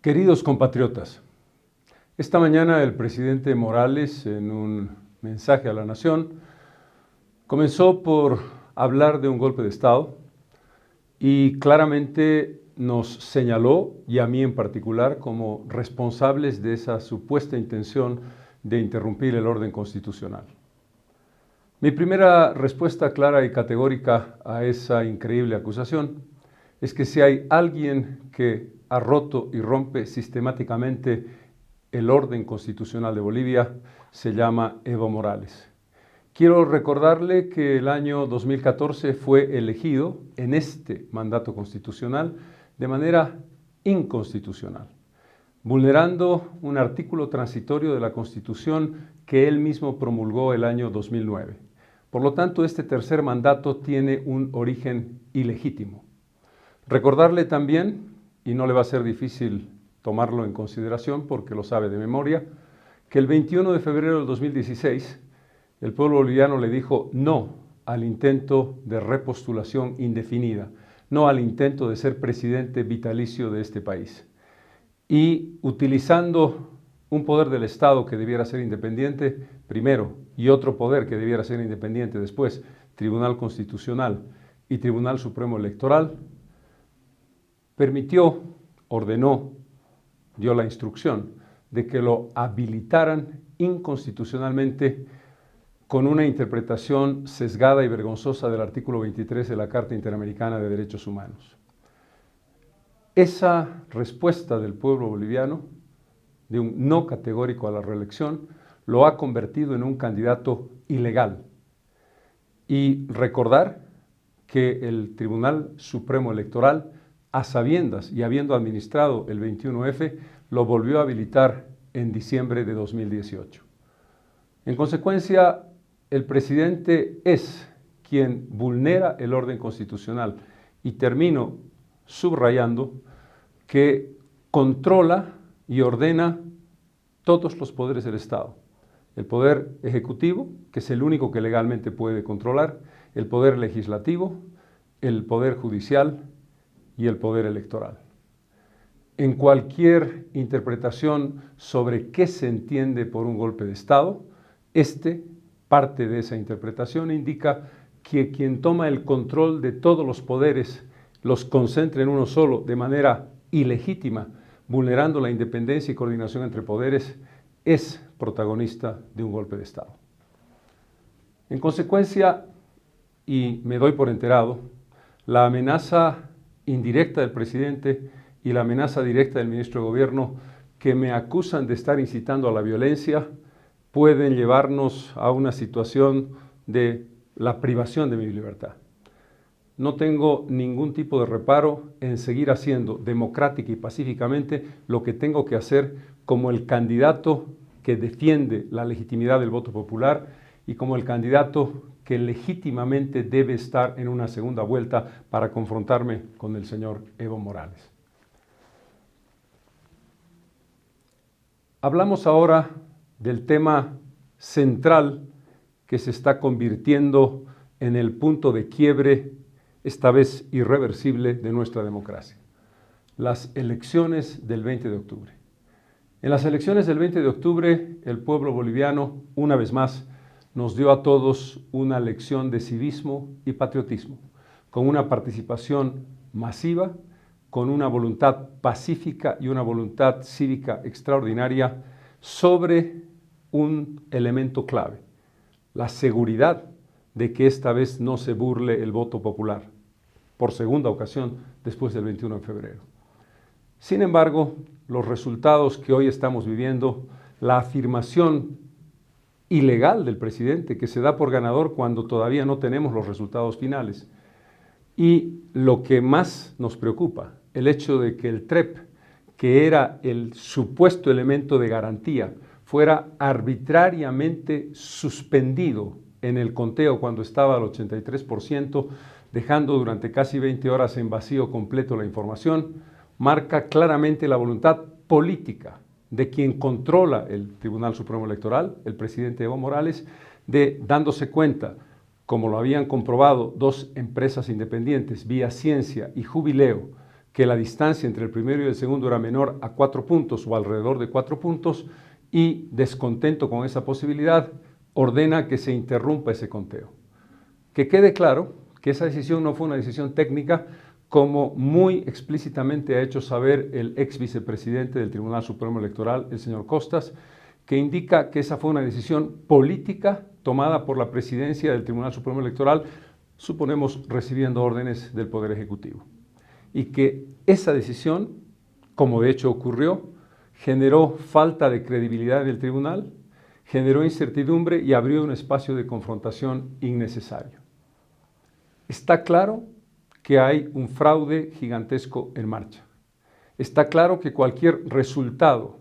Queridos compatriotas, esta mañana el presidente Morales, en un mensaje a la nación, comenzó por hablar de un golpe de Estado y claramente nos señaló, y a mí en particular, como responsables de esa supuesta intención de interrumpir el orden constitucional. Mi primera respuesta clara y categórica a esa increíble acusación es que si hay alguien que ha roto y rompe sistemáticamente el orden constitucional de Bolivia, se llama Evo Morales. Quiero recordarle que el año 2014 fue elegido en este mandato constitucional de manera inconstitucional, vulnerando un artículo transitorio de la Constitución que él mismo promulgó el año 2009. Por lo tanto, este tercer mandato tiene un origen ilegítimo. Recordarle también, y no le va a ser difícil tomarlo en consideración porque lo sabe de memoria, que el 21 de febrero del 2016 el pueblo boliviano le dijo no al intento de repostulación indefinida, no al intento de ser presidente vitalicio de este país. Y utilizando un poder del Estado que debiera ser independiente primero y otro poder que debiera ser independiente después, Tribunal Constitucional y Tribunal Supremo Electoral, permitió, ordenó, dio la instrucción de que lo habilitaran inconstitucionalmente con una interpretación sesgada y vergonzosa del artículo 23 de la Carta Interamericana de Derechos Humanos. Esa respuesta del pueblo boliviano, de un no categórico a la reelección, lo ha convertido en un candidato ilegal. Y recordar que el Tribunal Supremo Electoral, a sabiendas y habiendo administrado el 21F, lo volvió a habilitar en diciembre de 2018. En consecuencia, el presidente es quien vulnera el orden constitucional y termino subrayando que controla y ordena todos los poderes del Estado. El poder ejecutivo, que es el único que legalmente puede controlar, el poder legislativo, el poder judicial y el poder electoral. En cualquier interpretación sobre qué se entiende por un golpe de Estado, parte de esa interpretación indica que quien toma el control de todos los poderes los concentra en uno solo de manera ilegítima, vulnerando la independencia y coordinación entre poderes, es protagonista de un golpe de Estado. En consecuencia, y me doy por enterado, la amenaza indirecta del presidente y la amenaza directa del ministro de Gobierno que me acusan de estar incitando a la violencia pueden llevarnos a una situación de la privación de mi libertad. No tengo ningún tipo de reparo en seguir haciendo democrática y pacíficamente lo que tengo que hacer como el candidato que defiende la legitimidad del voto popular y como el candidato que legítimamente debe estar en una segunda vuelta para confrontarme con el señor Evo Morales. Hablamos ahora del tema central que se está convirtiendo en el punto de quiebre, esta vez irreversible, de nuestra democracia: las elecciones del 20 de octubre. En las elecciones del 20 de octubre, el pueblo boliviano, una vez más, nos dio a todos una lección de civismo y patriotismo, con una participación masiva, con una voluntad pacífica y una voluntad cívica extraordinaria sobre un elemento clave: la seguridad de que esta vez no se burle el voto popular, por segunda ocasión después del 21 de febrero. Sin embargo, los resultados que hoy estamos viviendo, la afirmación ilegal del presidente que se da por ganador cuando todavía no tenemos los resultados finales, y lo que más nos preocupa, el hecho de que el TREP, que era el supuesto elemento de garantía, fuera arbitrariamente suspendido en el conteo cuando estaba al 83%, dejando durante casi 20 horas en vacío completo la información, marca claramente la voluntad política de quien controla el Tribunal Supremo Electoral, el presidente Evo Morales, de, dándose cuenta, como lo habían comprobado dos empresas independientes, Vía Ciencia y Jubileo, que la distancia entre el primero y el segundo era menor a 4 puntos o alrededor de 4 puntos y, descontento con esa posibilidad, ordena que se interrumpa ese conteo. Que quede claro que esa decisión no fue una decisión técnica, como muy explícitamente ha hecho saber el ex vicepresidente del Tribunal Supremo Electoral, el señor Costas, que indica que esa fue una decisión política tomada por la presidencia del Tribunal Supremo Electoral, suponemos recibiendo órdenes del Poder Ejecutivo. Y que esa decisión, como de hecho ocurrió, generó falta de credibilidad del tribunal, generó incertidumbre y abrió un espacio de confrontación innecesario. Está claro que hay un fraude gigantesco en marcha. Está claro que cualquier resultado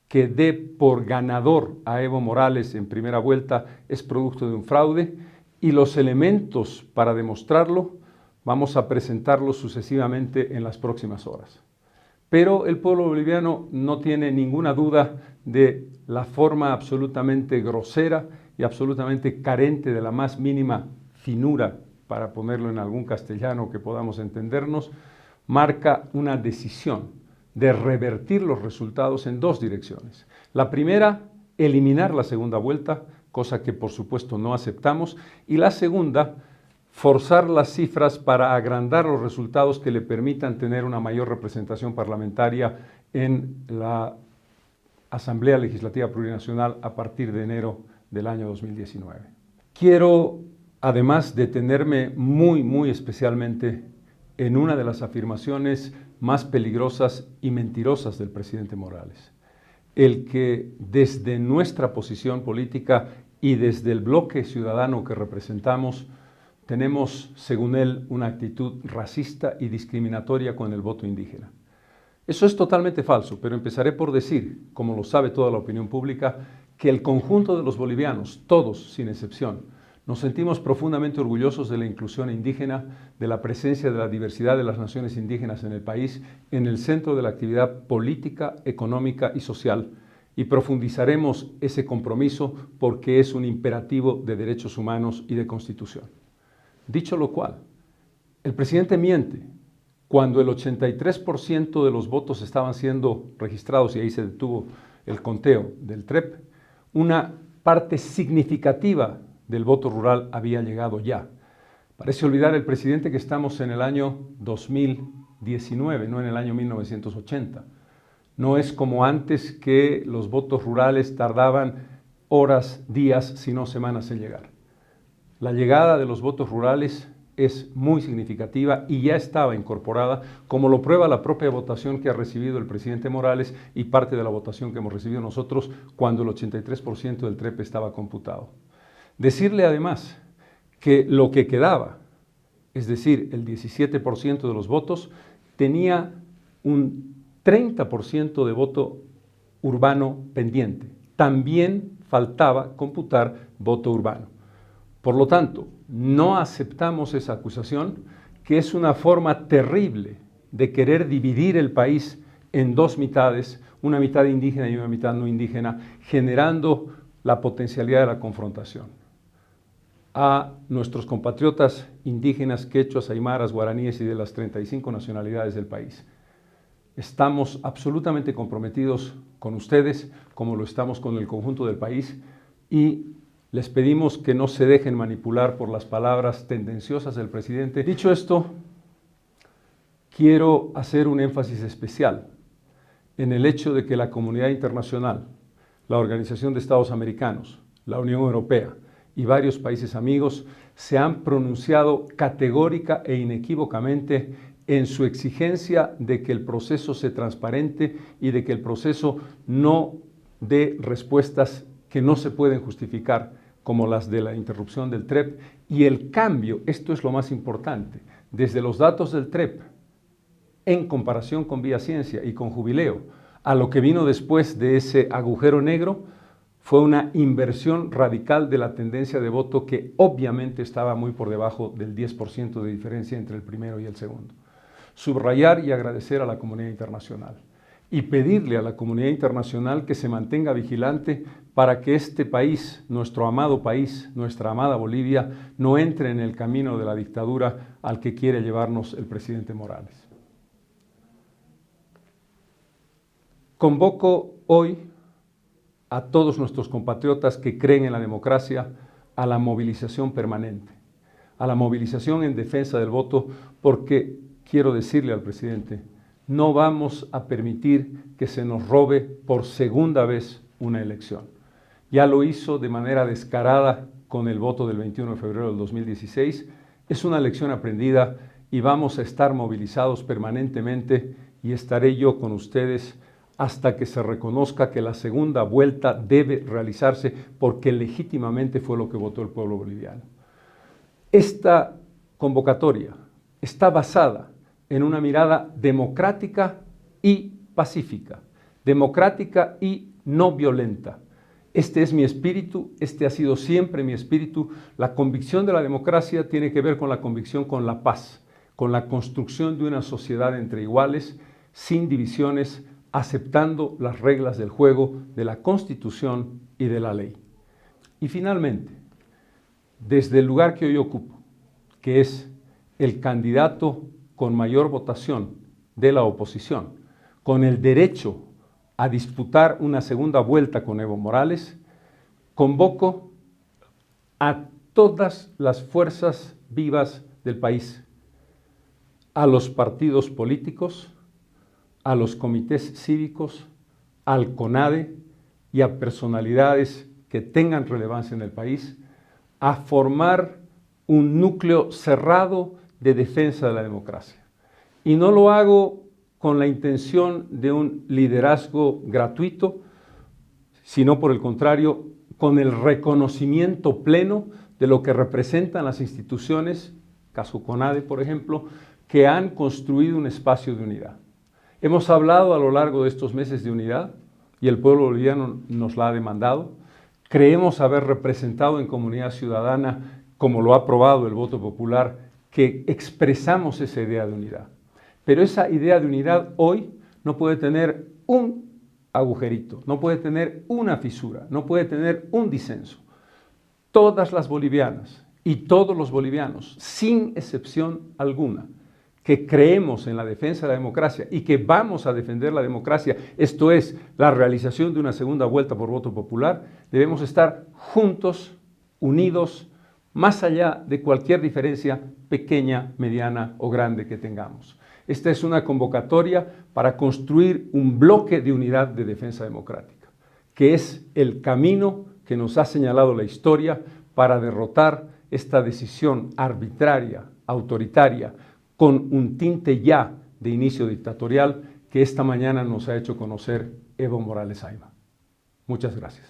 que dé por ganador a Evo Morales en primera vuelta es producto de un fraude, y los elementos para demostrarlo vamos a presentarlos sucesivamente en las próximas horas. Pero el pueblo boliviano no tiene ninguna duda de la forma absolutamente grosera y absolutamente carente de la más mínima finura, para ponerlo en algún castellano que podamos entendernos, marca una decisión de revertir los resultados en 2 direcciones. La primera, eliminar la segunda vuelta, cosa que por supuesto no aceptamos, y la segunda, forzar las cifras para agrandar los resultados que le permitan tener una mayor representación parlamentaria en la Asamblea Legislativa Plurinacional a partir de enero del año 2019. Quiero además detenerme muy especialmente en una de las afirmaciones más peligrosas y mentirosas del presidente Morales. El que desde nuestra posición política y desde el bloque ciudadano que representamos, tenemos, según él, una actitud racista y discriminatoria con el voto indígena. Eso es totalmente falso, pero empezaré por decir, como lo sabe toda la opinión pública, que el conjunto de los bolivianos, todos sin excepción, nos sentimos profundamente orgullosos de la inclusión indígena, de la presencia de la diversidad de las naciones indígenas en el país, en el centro de la actividad política, económica y social, y profundizaremos ese compromiso porque es un imperativo de derechos humanos y de Constitución. Dicho lo cual, el presidente miente cuando el 83% de los votos estaban siendo registrados, y ahí se detuvo el conteo del TREP, una parte significativa del voto rural había llegado ya. Parece olvidar el presidente que estamos en el año 2019, no en el año 1980. No es como antes, que los votos rurales tardaban horas, días, si no semanas en llegar. La llegada de los votos rurales es muy significativa y ya estaba incorporada, como lo prueba la propia votación que ha recibido el presidente Morales y parte de la votación que hemos recibido nosotros cuando el 83% del TREP estaba computado. Decirle además que lo que quedaba, es decir, el 17% de los votos, tenía un 30% de voto urbano pendiente. También faltaba computar voto urbano. Por lo tanto, no aceptamos esa acusación, que es una forma terrible de querer dividir el país en 2 mitades, una mitad indígena y una mitad no indígena, generando la potencialidad de la confrontación. A nuestros compatriotas indígenas, quechuas, aymaras, guaraníes y de las 35 nacionalidades del país. Estamos absolutamente comprometidos con ustedes, como lo estamos con el conjunto del país, y les pedimos que no se dejen manipular por las palabras tendenciosas del presidente. Dicho esto, quiero hacer un énfasis especial en el hecho de que la comunidad internacional, la Organización de Estados Americanos, la Unión Europea y varios países amigos se han pronunciado categórica e inequívocamente en su exigencia de que el proceso sea transparente y de que el proceso no dé respuestas que no se pueden justificar, como las de la interrupción del TREP, y el cambio, esto es lo más importante, desde los datos del TREP, en comparación con Vía Ciencia y con Jubileo, a lo que vino después de ese agujero negro, fue una inversión radical de la tendencia de voto, que obviamente estaba muy por debajo del 10% de diferencia entre el primero y el segundo. Subrayar y agradecer a la comunidad internacional y pedirle a la comunidad internacional que se mantenga vigilante para que este país, nuestro amado país, nuestra amada Bolivia, no entre en el camino de la dictadura al que quiere llevarnos el presidente Morales. Convoco hoy a todos nuestros compatriotas que creen en la democracia a la movilización permanente, a la movilización en defensa del voto, porque quiero decirle al presidente, no vamos a permitir que se nos robe por segunda vez una elección. Ya lo hizo de manera descarada con el voto del 21 de febrero del 2016. Es una lección aprendida y vamos a estar movilizados permanentemente y estaré yo con ustedes hasta que se reconozca que la segunda vuelta debe realizarse porque legítimamente fue lo que votó el pueblo boliviano. Esta convocatoria está basada en una mirada democrática y pacífica, democrática y no violenta. Este es mi espíritu, este ha sido siempre mi espíritu. La convicción de la democracia tiene que ver con la convicción con la paz, con la construcción de una sociedad entre iguales, sin divisiones, aceptando las reglas del juego de la Constitución y de la ley. Y finalmente, desde el lugar que hoy ocupo, que es el candidato con mayor votación de la oposición, con el derecho a disputar una segunda vuelta con Evo Morales, convoco a todas las fuerzas vivas del país, a los partidos políticos, a los comités cívicos, al CONADE y a personalidades que tengan relevancia en el país, a formar un núcleo cerrado de defensa de la democracia. Y no lo hago con la intención de un liderazgo gratuito, sino por el contrario, con el reconocimiento pleno de lo que representan las instituciones, caso CONADE por ejemplo, que han construido un espacio de unidad. Hemos hablado a lo largo de estos meses de unidad y el pueblo boliviano nos la ha demandado. Creemos haber representado en comunidad ciudadana, como lo ha aprobado el voto popular, que expresamos esa idea de unidad. Pero esa idea de unidad hoy no puede tener un agujerito, no puede tener una fisura, no puede tener un disenso. Todas las bolivianas y todos los bolivianos, sin excepción alguna, que creemos en la defensa de la democracia y que vamos a defender la democracia, esto es, la realización de una segunda vuelta por voto popular, debemos estar juntos, unidos, más allá de cualquier diferencia pequeña, mediana o grande que tengamos. Esta es una convocatoria para construir un bloque de unidad de defensa democrática, que es el camino que nos ha señalado la historia para derrotar esta decisión arbitraria, autoritaria, con un tinte ya de inicio dictatorial que esta mañana nos ha hecho conocer Evo Morales Ayma. Muchas gracias.